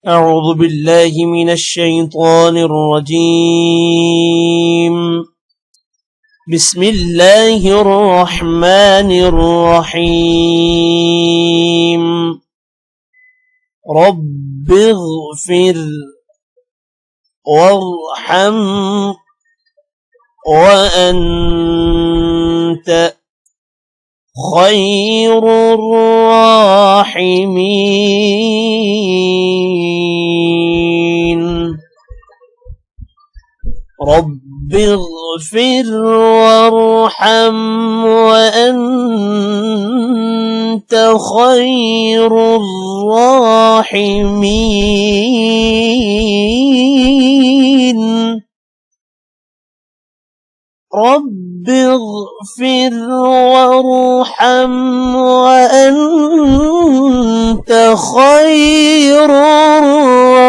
أعوذ بالله من الشيطان الرجيم. بسم الله الرحمن الرحيم. رب اغفر وارحم وأنت خير الراحمين. رب اغفر وارحم وأنت خير الراحمين. رب اغفر وارحم وأنت خير الراحمين.